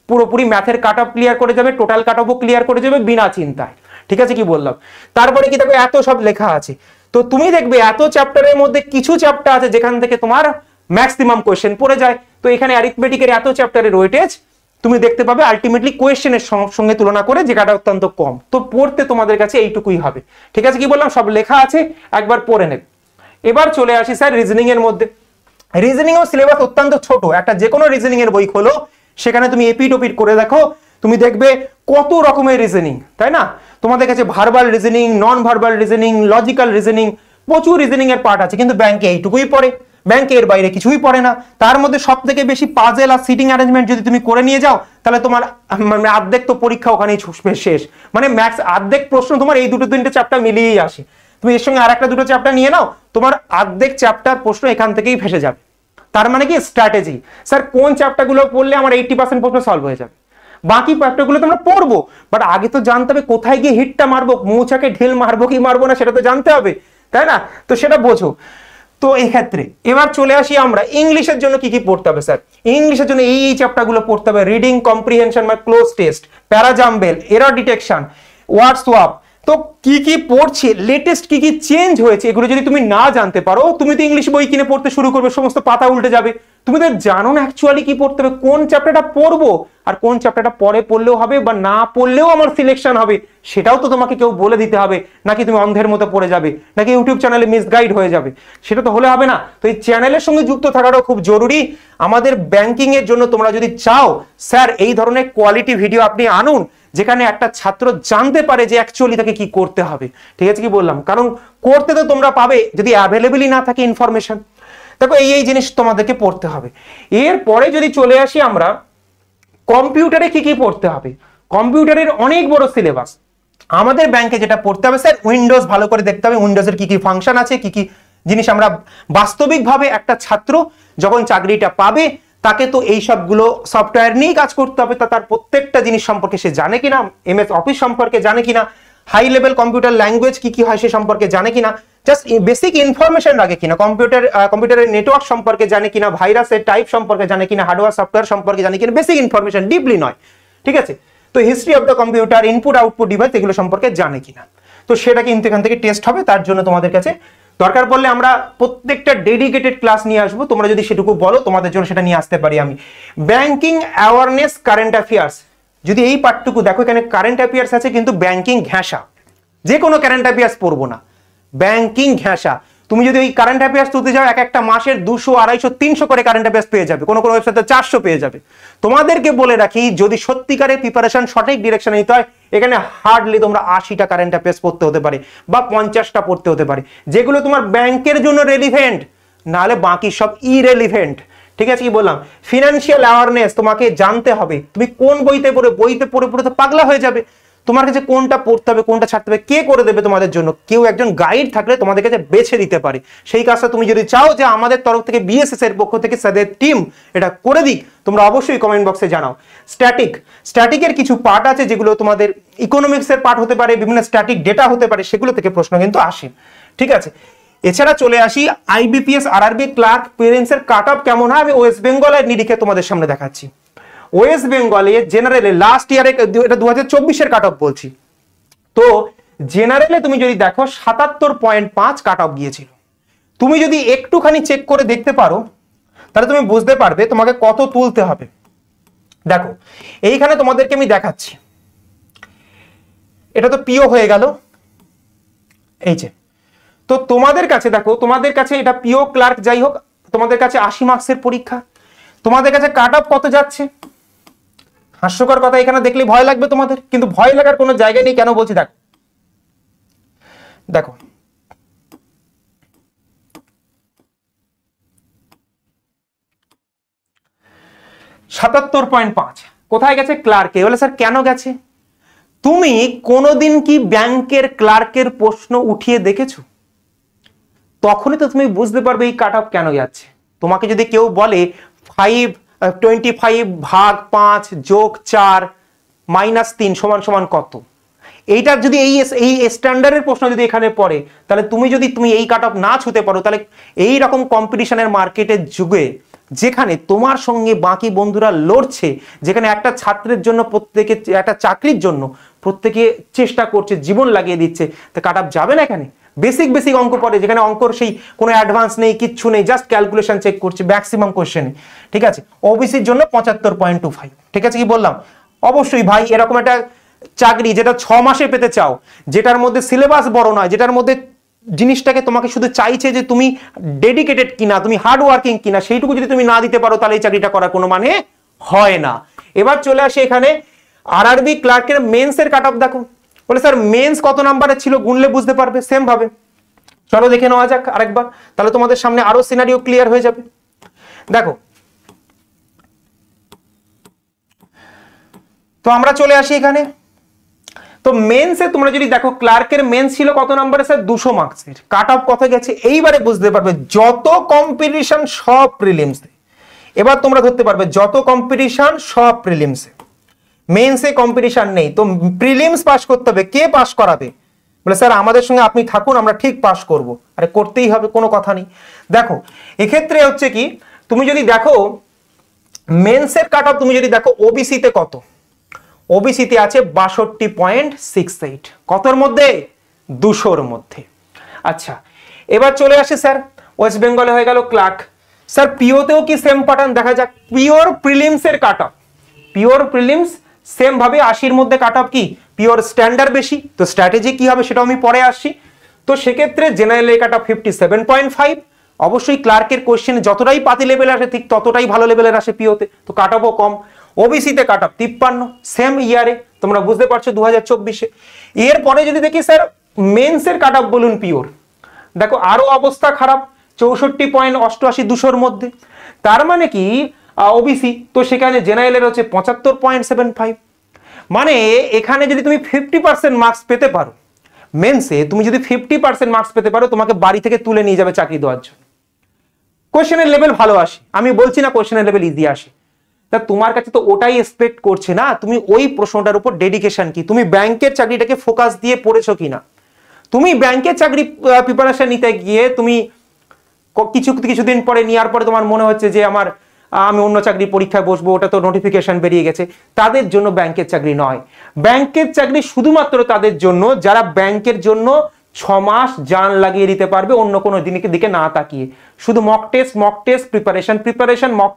পুরোপুরি ম্যাথের কাট অফ ক্লিয়ার করে যাবে, টোটাল কাট অফও ক্লিয়ার করে যাবে বিনা চিন্তায়। ঠিক আছে কি বললাম? তারপরে কি দেখবে এত সব লেখা আছে, তো তুমি দেখবে এত চ্যাপ্টারের মধ্যে কিছু চ্যাপ্টার আছে যেখান থেকে তোমার ম্যাক্সিমাম কোয়েশ্চেন পড়ে যায়। তো এখানে অ্যারিথমেটিকের এত চ্যাপ্টারের ওয়েটেজ তুমি দেখতে পাবে আলটিমেটলি কোয়েশ্চেনের সঙ্গে তুলনা করে যেটা অত্যন্ত কম। তো পড়তে তোমাদের কাছে এইটুকুই হবে। ঠিক আছে কি বললাম? সব লেখা আছে, একবার পড়ে নেবে। এবার চলে আসি স্যার রিজনিং এর মধ্যে। রিজনিং ও সিলেবাস অত্যন্ত ছোট, একটা যে কোনো রিজনিং এর বই খোলো, সেখানে তুমি এপিট ওপিট করে দেখো, তুমি দেখবে কত রকমের রিজনিং, তাই না? তোমাদের কাছে verbal reasoning, non verbal reasoning, logical reasoning, প্রচুর রিজনিং এর পার্ট আছে, কিন্তু ব্যাংকে এইটুকুই পড়ে, ব্যাংকে এর বাইরে কিছুই পড়ে না। তার মধ্যে সব থেকে বেশি পাজেল আর সিটিং অ্যারেঞ্জমেন্ট যদি তুমি করে নিয়ে যাও, তাহলে তোমার মানে অর্ধেক তো পরীক্ষা ওখানেই শেষ। মানে ম্যাক্স অর্ধেক প্রশ্ন তোমার এই দুটো তিনটে চ্যাপ্টার মিলিয়েই আসে। তুমি এর সঙ্গে আর একটা দুটো চ্যাপ্টার নিয়ে নাও, তোমার অর্ধেক চ্যাপ্টার প্রশ্ন এখান থেকেই ফেসে যাবে। তার মানে কি স্ট্র্যাটেজি, স্যার কোন চ্যাপ্টারগুলো পড়লে আমার 80% প্রশ্ন সলভ হয়ে যাবে, বাকি চ্যাপ্টারগুলো তোমরা পড়বো, বাট আগে তো জানতে হবে কোথায় গিয়ে হিটটা মারবো, মৌচাকে ঢিল মারবো কি মারবো না সেটা তো জানতে হবে, তাই না? তো সেটা বোঝো। তো এই ক্ষেত্রে এবার চলে আসি আমরা ইংলিশের জন্য কি কি পড়তে হবে। স্যার ইংলিশের জন্য এই চ্যাপ্টারগুলো পড়তে হবে, রিডিং কম্প্রিহেনশন বা cloze test, parajumble, error detection, word swap. তো কি কি পড়ছে, লেটেস্ট কি কি চেঞ্জ হয়েছে, এগুলো যদি তুমি না জানতে পারো, তুমি তো ইংলিশ বই কিনে পড়তে শুরু করবে, সমস্ত পাতা উল্টে যাবে। তুমি তো জানো না অ্যাকচুয়ালি কি পড়তে হবে, কোন চ্যাপ্টারটা পড়বো আর কোন চ্যাপ্টারটা পরে পড়লেও হবে বা না পড়লেও আমার সিলেকশন হবে, সেটাও তো তোমাকে কেউ বলে দিতে হবে। নাকি তুমি অন্ধের মতো পড়ে যাবে, নাকি ইউটিউব চ্যানেলে মিসগাইড হয়ে যাবে, সেটা তো হলে হবে না। তো এই চ্যানেলের সঙ্গে যুক্ত থাকাটাও খুব জরুরি আমাদের ব্যাংকিং এর জন্য। তোমরা যদি চাও স্যার এই ধরনের কোয়ালিটি ভিডিও আপনি আনুন, যেখানে একটা ছাত্র জানতে পারে যে অ্যাকচুয়ালি তাকে কি করতে হবে, ঠিক আছে কি বললাম? কারণ করতে তো তোমরা পাবে, যদি অ্যাভেলেবলই না থাকে ইনফরমেশন। দেখো এই জিনিস তোমাদেরকে পড়তে হবে। এরপরে যদি চলে আসি আমরা কম্পিউটারে কি কি পড়তে হবে, কম্পিউটারের অনেক বড় সিলেবাস। আমাদের ব্যাংকে যেটা পড়তে হবে স্যার, উইন্ডোজ ভালো করে দেখতে হবে, উইন্ডোজের কি কি ফাংশন আছে, কি কি জিনিস আমরা বাস্তবিকভাবে একটা ছাত্র যখন চাকরিটা পাবে তাকে তো এই সবগুলো সফটওয়্যার নিয়ে কাজ করতে হবে, তার প্রত্যেকটা জিনিস সম্পর্কে সে জানে কিনা, এমএস অফিস সম্পর্কে জানে কিনা, হাই লেভেল কম্পিউটার ল্যাঙ্গুয়েজ কি কি হয় সে সম্পর্কে জানে কিনা, জাস্ট বেসিক ইনফরমেশন রাখে কিনা, কম্পিউটারের নেটওয়ার্ক সম্পর্কে জানে কিনা, ভাইরাসের টাইপ সম্পর্কে জানে কিনা, হার্ডওয়্যার সফটওয়্যার সম্পর্কে জানে কিনা, বেসিক ইনফরমেশন, ডিপলি নয়, ঠিক আছে? তো history of the computer, input output device, এগুলো সম্পর্কে জানে কিনা, তো সেটা কিন্তু এখান থেকে টেস্ট হবে। তার জন্য তোমাদের কাছে দরকার পড়লে আমরা প্রত্যেকটা ডেডিকেটেড ক্লাস নিয়ে আসবো, তোমরা যদি সেটুকু বলো তোমাদের জন্য সেটা নিয়ে আসতে পারি আমি। ব্যাংকিং অ্যাওয়ারনেস, কারেন্ট অ্যাফেয়ার্স, যদি এই পার্টটুকু দেখো, এখানে কারেন্ট অ্যাফেয়ার্স আছে কিন্তু ব্যাংকিং ঘেঁষা, যে কোনো কারেন্ট অ্যাফেয়ার্স পড়বো না, ব্যাংকিং ঘেঁষা। তুমি যদি ওই কারেন্ট অ্যাফেয়ার্স তুলতে যাও, এক একটা মাসের 200, 250, 300 করে কারেন্ট অ্যাফেয়ার্স পেয়ে যাবে, কোনো কোনো ওয়েবসাইটে 400 পেয়ে যাবে। তোমাদেরকে বলে রাখি, যদি সত্যিকারের প্রিপারেশন সঠিক ডিরেকশনে নিতে হয়, এখানে হার্ডলি তোমরা 80টা কারেন্ট অ্যাফেয়ার্স পড়তে হতে পারে বা 50টা পড়তে হতে পারে, যেগুলো তোমার ব্যাংকের জন্য রেলিভেন্ট, নাহলে বাকি সব ইরেলিভেন্ট, ঠিক আছে কি বললাম? ফিনান্সিয়াল অ্যাওয়ারনেস তোমাকে জানতে হবে, তুমি কোন বইতে পড়ে পড়ে তো পাগলা হয়ে যাবে। তোমার কাছে কোনটা পড়তে হবে কোনটা ছাড়তে হবে কে করে দেবে তোমাদের জন্য? কেউ একজন গাইড থাকলে তোমাদের কাছে বেছে দিতে পারে। সেই কাজটা তুমি যদি চাও যে আমাদের তরফ থেকে বিএসএস এর পক্ষ থেকে স্যারের টিম এটা করে দিক, তোমরা অবশ্যই কমেন্ট বক্সে জানাও। স্ট্যাটিকের কিছু পার্ট আছে যেগুলো তোমাদের ইকোনমিক্স এর পার্ট হতে পারে, বিভিন্ন স্ট্যাটিক ডেটা হতে পারে, সেগুলো থেকে প্রশ্ন কিন্তু আসে, ঠিক আছে? এছাড়া চলে আসি আইবিপিএস, আরআরবি, ক্লার্ক, প্রিলিমস এর কাট অফ কেমন হয় আমি ওয়েস্ট বেঙ্গলের নিরিখে তোমাদের সামনে দেখাচ্ছি। ওয়েস্ট বেঙ্গলে জেনারেলে লাস্ট ইয়ারে, এটা 2024 কাট অফ বলছি, তো জেনারেলে তুমি যদি দেখো 77.5 কাট অফ গিয়েছিল। তুমি যদি একটুখানি চেক করে দেখতে পারো তাহলে তুমি বুঝতে পারবে তোমাকে কত তুলতে হবে। দেখো এইখানে তোমাদেরকে আমি দেখাচ্ছি, এটা তো পিও হয়ে গেল, এই যে। তো তোমাদের কাছে দেখো, তোমাদের কাছে এটা পিও ক্লার্ক যাই হোক, তোমাদের কাছে 80 মার্কসের পরীক্ষা, তোমাদের কাছে কাট অফ কত যাচ্ছে? হাস্যকর কথা, এখানে দেখলে ভয় লাগবে তোমাদের, কিন্তু ভয় লাগার কোনো জায়গা নেই। কেন বলছি দেখো, দেখো 77.5 কোথায় গেছে? ক্লার্কে। বলে স্যার কেন গেছে? তুমি কোনোদিন কি ব্যাংকের ক্লার্কের প্রশ্ন উঠিয়ে দেখেছো? তখনই তো তুমি বুঝতে পারবে এই কাট অফ কেন যাচ্ছে। তোমাকে যদি কেউ বলে 25 ভাগ 5 যোগ 4 মাইনাস 3 সমান সমান কত, এইটা যদি এই স্ট্যান্ডার্ডের প্রশ্ন যদি এখানে পড়ে, তাহলে তুমি এই কাট অফ না ছুতে পারো, তাহলে এই রকম কম্পিটিশনের মার্কেটের যুগে যেখানে তোমার সঙ্গে বাকি বন্ধুরা লড়ছে, যেখানে একটা ছাত্রের জন্য প্রত্যেকে, একটা চাকরির জন্য প্রত্যেকে চেষ্টা করছে, জীবন লাগিয়ে দিচ্ছে, তো কাট অফ যাবে না এখানে? বেসিক অঙ্ক পড়ে, যেখানে অঙ্কর সেই কোনো অ্যাডভান্স নেই, কিচ্ছু নেই, জাস্ট ক্যালকুলেশন চেক করছে ম্যাক্সিমাম কোশ্চেনে, ঠিক আছে? ওবিসির জন্য 75.25, ঠিক আছে কি বললাম? অবশ্যই ভাই এরকম একটা চাকরি যেটা 6 মাসে পেতে চাও, যেটার মধ্যে সিলেবাস বড় নয়, যেটার মধ্যে জিনিসটাকে তোমাকে শুধু চাইছে যে তুমি ডেডিকেটেড কিনা, তুমি হার্ড ওয়ার্কিং কিনা, সেইটুকু যদি তুমি না দিতে পারো, তাহলে এই চাকরিটা করার কোনো মানে হয় না। এবার চলে আসি এখানে আরআরবি ক্লার্কের মেন্সের কাট অফ দেখো, বলে স্যার মেন্স কত নাম্বারের ছিল, গুনলে বুঝতে পারবে সেম ভাবে। চলো দেখে নেওয়া যাক আরেকবার, তাহলে তোমাদের সামনে আরো সিনারিও ক্লিয়ার হয়ে যাবে। দেখো তো আমরা চলে আসি এখানে, তো মেন্সে তোমরা যদি দেখো ক্লার্কের মেন্স ছিল কত নাম্বারে স্যার 200 মার্কসের, কাট অফ কত গেছে এইবারে বুঝতে পারবে, যত কম্পিটিশন সব প্রিলিমসে। এবার তোমরা ধরতে পারবে যত কম্পিটিশন সব প্রিলিমসে, মেন্সে কম্পিটিশন নেই, তো প্রিলিমস পাস করতে হবে, কে পাস করাবে, বলে স্যার আমাদের সঙ্গে আপনি থাকুন আমরা ঠিক পাস করব। আরে করতেই হবে, কোনো কথা নেই। দেখো এক্ষেত্রে হচ্ছে কি, তুমি যদি দেখো মেন্সের কাট অফ তুমি যদি দেখো ওবিসিতে কত, ওবিসিতে আছে 62.68, কতর মধ্যে 200-র মধ্যে। আচ্ছা এবার চলে আসে স্যার ওয়েস্ট বেঙ্গলে হয়ে গেল ক্লার্ক। স্যার পিওতেও কি সেম প্যাটার্ন দেখা যাক, পিওর প্রিলিমসের cut off, pure prelims same ভাবে 80-র মধ্যে কাট অফ কি, পিওর স্ট্যান্ডার্ড বেশি, তো স্ট্র্যাটেজি কি হবে সেটাও আমি পরে আসছি। তো সেক্ষেত্রে জেনারেল কাট অফ 57.5, অবশ্যই ক্লার্কের কোশ্চেন যতটাই পাতি লেভেল আসে ঠিক ততটাই ভালো লেভেলের আসে পিওতে, তো কাট অফও কম। ওবিসিতে কাট অফ 53, সেম ইয়ারে, তোমরা বুঝতে পারছো 2024-এ। এরপরে যদি দেখি স্যার মেন্সের কাট অফ বলুন পিওর, দেখো আরো অবস্থা খারাপ, 64.88 200-র মধ্যে, তার মানে কি ওবিসি, তো সেখানে জেনারেলের হচ্ছে 75.75। মানে এখানে যদি তুমি 50% মার্কস পেতে পারো, মেন্সে তুমি যদি 50% মার্কস পেতে পারো, তোমাকে বাড়ি থেকে তুলে নিয়ে যাবে চাকরি দেওয়ার জন্য। কোশ্চেনের লেভেল ভালো আসে, আমি বলছি না কোশ্চেনের লেভেল ইজি আসে, তা তোমার কাছে তো ওটাই এক্সপেক্ট করছে না, তুমি ওই প্রশ্নটার উপর ডেডিকেশন কি, তুমি ব্যাংকের চাকরিটাকে ফোকাস দিয়ে পড়েছো কিনা। তুমি ব্যাংকের চাকরি প্রিপারেশন নিতে গিয়ে তুমি কিছুদিন পরে নেওয়ার পরে তোমার মনে হচ্ছে যে আমি অন্য চাকরি পরীক্ষায় বসবো, ওটা তো নোটিফিকেশন বেরিয়ে গেছে, তাদের জন্য ব্যাংকের চাকরি নয়। ব্যাংকের চাকরি শুধুমাত্র তাদের জন্য যারা ব্যাংকের জন্য 6 মাস জান লাগিয়ে দিতে পারবে অন্য কোনো দিকে না তাকিয়ে, শুধু mock test preparation mock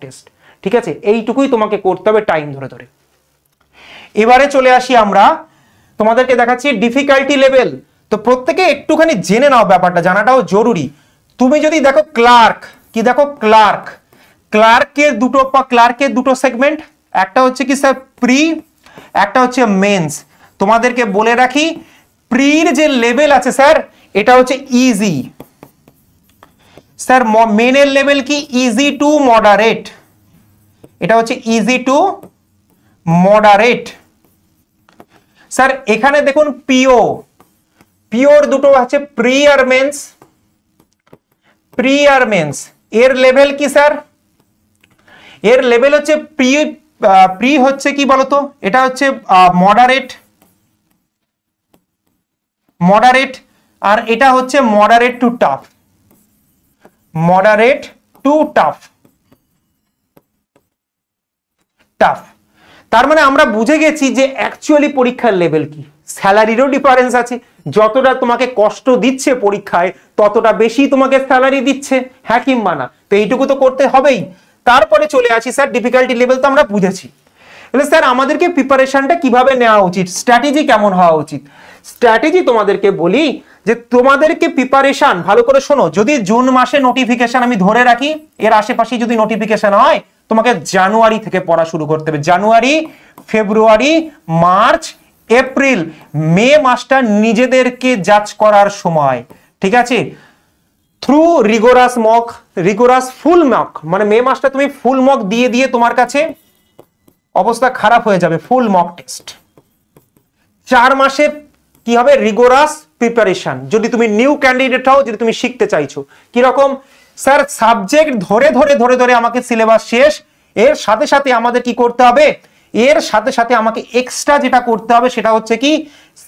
test, ঠিক আছে, এইটুকুই তোমাকে করতে হবে টাইম ধরে ধরে। এবারে চলে আসি আমরা, তোমাদেরকে দেখাচ্ছি ডিফিকাল্টি লেভেল। তো প্রত্যেকে একটুখানি জেনে নাও, ব্যাপারটা জানাটাও জরুরি। তুমি যদি দেখো ক্লার্ক, কি দেখো ক্লার্কের দুটো সেগমেন্ট, একটা হচ্ছে কি স্যার প্রি, একটা হচ্ছে মেন্স। তোমাদেরকে বলে রাখি প্রির যে লেভেল আছে স্যার এটা হচ্ছে ইজি, স্যার মেনের লেভেল কি ইজি টু মডারেট, এটা হচ্ছে ইজি টু মডারেট। স্যার এখানে দেখুন পিওর দুটো আছে প্রি আর মেন্স, এর লেভেল কি স্যার, এর লেভেল হচ্ছে প্রি হচ্ছে কি বলতো, এটা হচ্ছে মডারেট, আর এটা হচ্ছে মডারেট টু টাফ। তার মানে আমরা বুঝে গেছি যে অ্যাকচুয়ালি পরীক্ষার লেভেল কি, স্যালারিরও ডিফারেন্স আছে, যতটা তোমাকে কষ্ট দিচ্ছে পরীক্ষায় ততটা বেশি তোমাকে স্যালারি দিচ্ছে, হ্যাঁ কিংবা না, তো এইটুকু তো করতে হবেই। তারপরে চলে আসি স্যার ডিফিকাল্টি লেভেল তো আমরা বুঝেছি, তাহলে স্যার আমাদেরকে প্রিপারেশনটা কিভাবে নেওয়া উচিত, স্ট্র্যাটেজি কেমন হওয়া উচিত। স্ট্র্যাটেজি তোমাদেরকে বলি যে তোমাদেরকে প্রিপারেশন ভালো করে শোনো, যদি জুন মাসে নোটিফিকেশন আমি ধরে রাখি, এর আশেপাশে যদি নোটিফিকেশন হয় তোমাকে জানুয়ারি থেকে পড়া শুরু করতে হবে, জানুয়ারি, ফেব্রুয়ারি, মার্চ, এপ্রিল, মে মাসটা নিজেদেরকে জাজ করার সময়, ঠিক আছে, থ্রু রিগোরাস ফুল মক, মানে মে মাসটা তুমি ফুল মক দিয়ে তোমার কাছে অবস্থা খারাপ হয়ে যাবে, ফুল মক টেস্ট। 4 মাসে কি হবে, রিগোরাস প্রিপারেশন, যদি তুমি নিউ ক্যান্ডিডেট হও, যদি তুমি শিখতে চাইছো। কিরকম স্যার, সাবজেক্ট ধরে আমাকে সিলেবাস শেষ, এর সাথে সাথে আমাদের কি করতে হবে, এর সাথে সাথে আমাকে এক্সট্রা যেটা করতে হবে সেটা হচ্ছে কি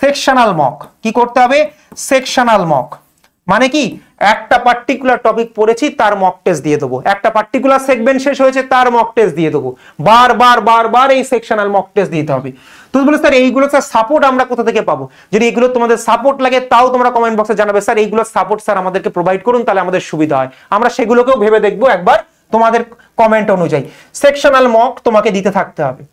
সেকশনাল মক। কি করতে হবে, সেকশনাল মক, মানে কি একটা পার্টিকুলার টপিক পড়েছি তার মক টেস্ট দিয়ে দেবো, একটা পার্টিকুলার সেগমেন্ট শেষ হয়েছে তার মক টেস্ট দিয়ে দেবো, বারবার এই সেকশনাল মক টেস্ট দিতে হবে। তো বলে স্যার এইগুলো স্যার সাপোর্ট আমরা কোথা থেকে পাবো, যদি এগুলো তোমাদের সাপোর্ট লাগে তাও তোমরা কমেন্ট বক্সে জানাবে, স্যার এইগুলো সাপোর্ট স্যার আমাদেরকে প্রোভাইড করুন, তাহলে আমাদের সুবিধা হয়, আমরা সেগুলোকেও ভেবে দেখবো একবার তোমাদের কমেন্ট অনুযায়ী। সেকশনাল মক তোমাকে দিতে থাকতে হবে,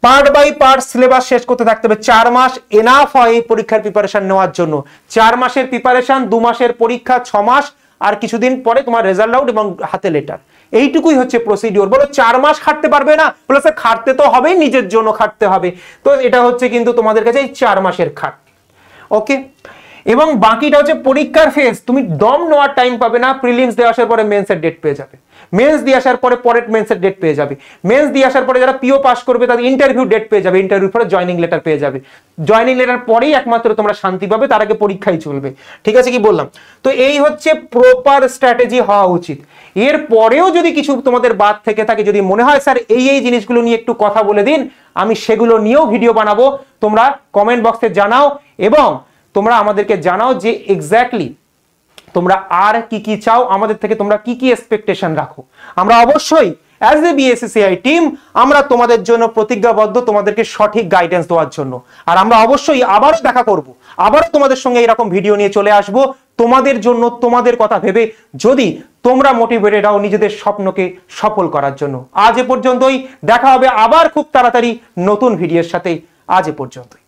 পার্ট বাই পার্ট সিলেবাস শেষ করতে থাকতে হবে। 4 মাস এনাফ হয় এই পরীক্ষার প্রিপারেশন নেওয়ার জন্য, 4 মাসের প্রিপারেশন, 2 মাসের পরীক্ষা, 6 মাস, আর কিছুদিন পরে তোমার রেজাল্ট আউট এবং হাতে লেটার, এইটুকুই হচ্ছে প্রসিডিওর। বলো 4 মাস খাটতে পারবে না? বলো স্যার খাটতে তো হবেই, নিজের জন্য খাটতে হবে। তো এটা হচ্ছে কিন্তু তোমাদের কাছে এই 4 মাসের খাট। ওকে, এবং বাকিটা হচ্ছে পরীক্ষার ফেজ। তুমি দম নেওয়ার টাইম পাবে না। প্রিলিমস দিয়ে আসার পরে মেন্সের ডেট পেয়ে যাবে, মেন্স দিয়ে আসার পরে পরের মেন্সের ডেট পেয়ে যাবে, মেন্স দিয়ে আসার পরে যারা পিও পাস করবে তাদের ইন্টারভিউ ডেট পেয়ে যাবে, ইন্টারভিউ পরে জয়নিং লেটার পেয়ে যাবে, জয়নিং লেটার পরেই একমাত্র তোমরা শান্তি পাবে, তার আগে পরীক্ষাই চলবে। ঠিক আছে, কি বললাম? তো এই হচ্ছে প্রপার স্ট্র্যাটেজি হওয়া উচিত। এর পরেও যদি কিছু তোমাদের বাদ থেকে থাকে, যদি মনে হয় স্যার এই জিনিসগুলো নিয়ে একটু কথা বলে দিন, আমি সেগুলো নিয়েও ভিডিও বানাবো, তোমরা কমেন্ট বক্সে জানাও এবং তোমরা আমাদেরকে জানাও যে এক্স্যাক্টলি তোমরা আর কি কি চাও আমাদের থেকে, তোমরা কি কি এক্সপেকটেশন রাখো। আমরা অবশ্যই অ্যাজ এ বিএসসিসিআই টিম আমরা তোমাদের জন্য প্রতিজ্ঞাবদ্ধ তোমাদেরকে সঠিক গাইডেন্স দেওয়ার জন্য। আর আমরা অবশ্যই আবারও দেখা করব, আবারও তোমাদের সঙ্গে এরকম ভিডিও নিয়ে চলে আসব তোমাদের জন্য, তোমাদের কথা ভেবে, যদি তোমরা মোটিভেটেড হও নিজেদের স্বপ্নকে সফল করার জন্য। আজ এ পর্যন্তই, দেখা হবে আবার খুব তাড়াতাড়ি নতুন ভিডিওর সাথে। আজ এ পর্যন্তই।